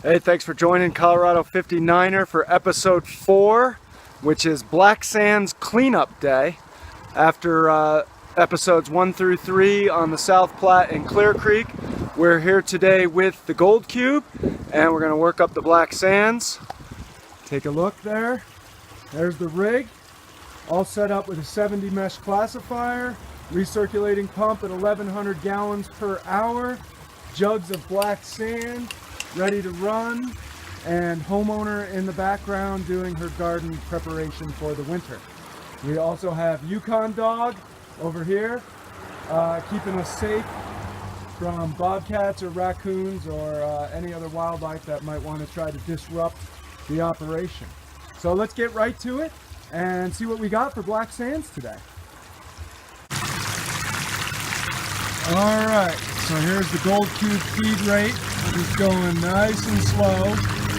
Hey, thanks for joining Colorado 59er for episode 4, which is Black Sands Cleanup Day. After episodes 1 through 3 on the South Platte and Clear Creek, we're here today with the Gold Cube, and we're going to work up the Black Sands. Take a look there. There's the rig, all set up with a 70 mesh classifier, recirculating pump at 1,100 gallons per hour, jugs of black sand ready to run, and homeowner in the background doing her garden preparation for the winter. We also have Yukon Dog over here keeping us safe from bobcats or raccoons or any other wildlife that might want to try to disrupt the operation. So let's get right to it and see what we got for Black Sands today. All right, so here's the Gold Cube feed rate. Just going nice and slow.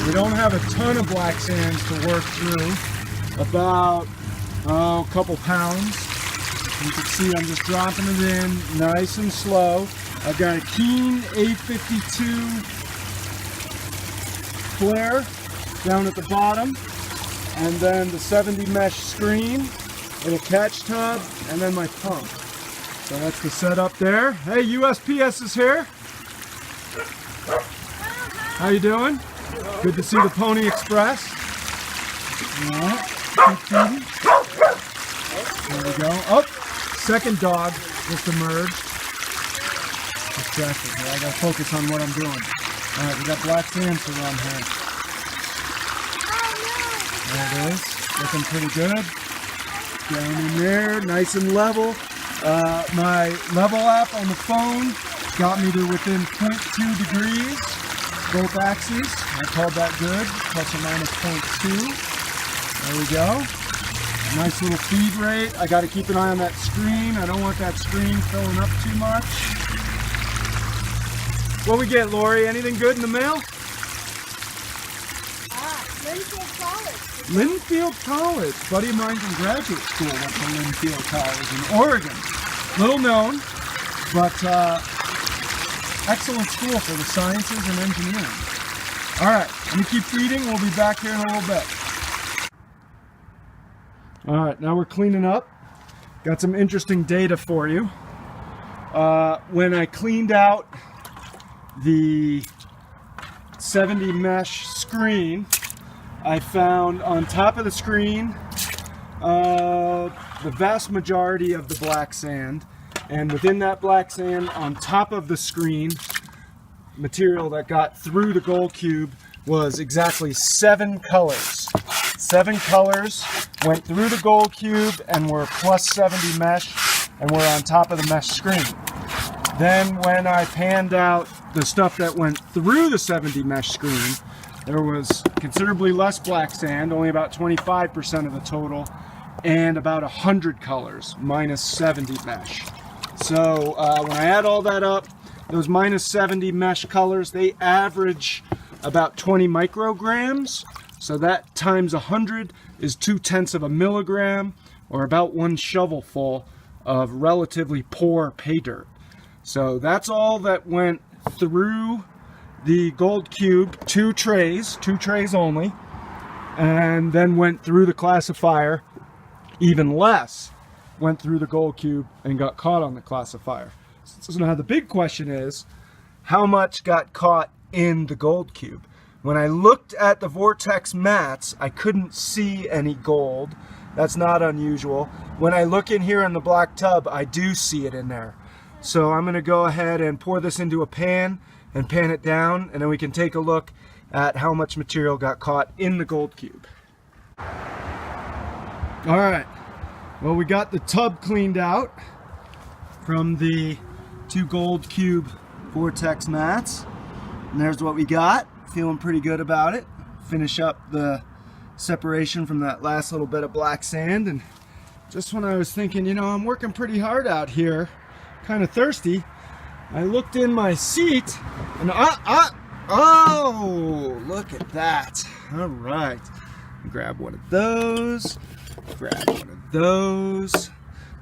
We don't have a ton of black sands to work through. About a couple pounds. You can see I'm just dropping it in nice and slow. I've got a Keen 852 flare down at the bottom, and then the 70 mesh screen with a catch tub, and then my pump. So that's the setup there. Hey, USPS is here. How you doing? Good to see the Pony Express. Yeah, keep feeding. There we go. Oh, second dog just emerged. Distracted here. I gotta focus on what I'm doing. All right, we got black sands to run here. There it is. Looking pretty good. Down in there, nice and level. My level app on the phone got me to within 0.2 degrees, both axes. I called that good, plus or minus 0.2. There we go. Nice little feed rate. I got to keep an eye on that screen. I don't want that screen filling up too much. What we get, Lori? Anything good in the mail? Linfield College. Linfield College. A buddy of mine from graduate school went to Linfield College in Oregon. Little known, but excellent school for the sciences and engineering. All right, let me keep feeding. We'll be back here in a little bit. All right, now we're cleaning up. Got some interesting data for you. When I cleaned out the 70 mesh screen, I found on top of the screen the vast majority of the black sand, and within that black sand on top of the screen, material that got through the Gold Cube was exactly 7 colors. 7 colors went through the Gold Cube and were plus 70 mesh and were on top of the mesh screen. Then when I panned out the stuff that went through the 70 mesh screen, there was considerably less black sand, only about 25% of the total, and about 100 colors, minus 70 mesh. So when I add all that up, those minus 70 mesh colors, they average about 20 micrograms. So that times 100 is 0.2 of a milligram, or about 1 shovelful of relatively poor pay dirt. So that's all that went through the Gold Cube, 2 trays only, and then went through the classifier. Even less went through the Gold Cube and got caught on the classifier. So now the big question is, how much got caught in the Gold Cube? When I looked at the Vortex mats, I couldn't see any gold. That's not unusual. When I look in here in the black tub, I do see it in there. So I'm gonna go ahead and pour this into a pan and pan it down, and then we can take a look at how much material got caught in the Gold Cube. All right, well, we got the tub cleaned out from the 2 Gold Cube Vortex mats, and there's what we got. Feeling pretty good about it. Finish up the separation from that last little bit of black sand, and just when I was thinking, you know, I'm working pretty hard out here, kind of thirsty, I looked in my seat, and oh, look at that. All right, grab one of those. Grab one of those,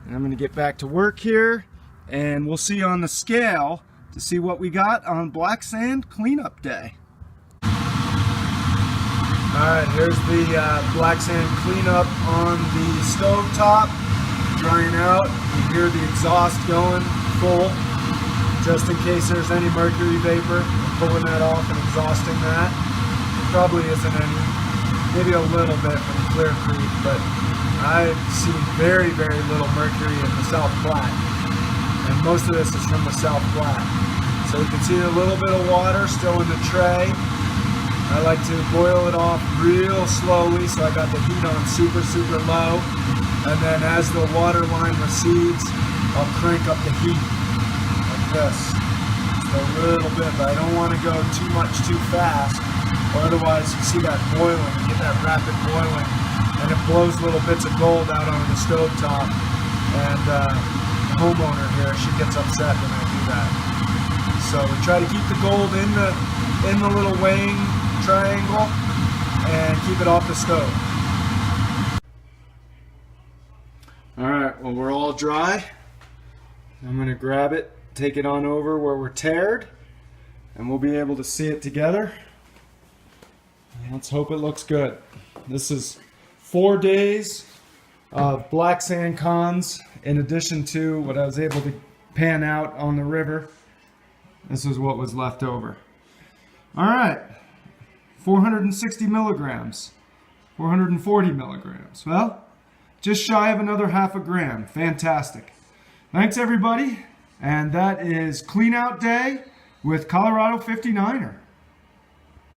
and I'm going to get back to work here, and we'll see on the scale to see what we got on Black Sand Cleanup Day. Alright, here's the black sand cleanup on the stove top, drying out. You hear the exhaust going full, just in case there's any mercury vapor. I'm pulling that off and exhausting that. Probably isn't any, maybe a little bit from Clear Creek, but I've seen very, very little mercury in the South Platte. And most of this is from the South Platte. So you can see a little bit of water still in the tray. I like to boil it off real slowly, so I got the heat on super, super low. And then as the water line recedes, I'll crank up the heat like this. Just a little bit, but I don't want to go too much too fast, or otherwise you see that boiling, you get that rapid boiling, and it blows little bits of gold out onto the stove top. And the homeowner here, she gets upset when I do that. So we try to keep the gold in the little weighing triangle and keep it off the stove. Alright, well, we're all dry. I'm going to grab it, take it on over where we're tared, and we'll be able to see it together. Let's hope it looks good. This is 4 days of black sand cons in addition to what I was able to pan out on the river. This is what was left over. Alright, 460 milligrams, 440 milligrams. Well, just shy of another half a gram. Fantastic. Thanks everybody. And that is Clean Out Day with Colorado 59er.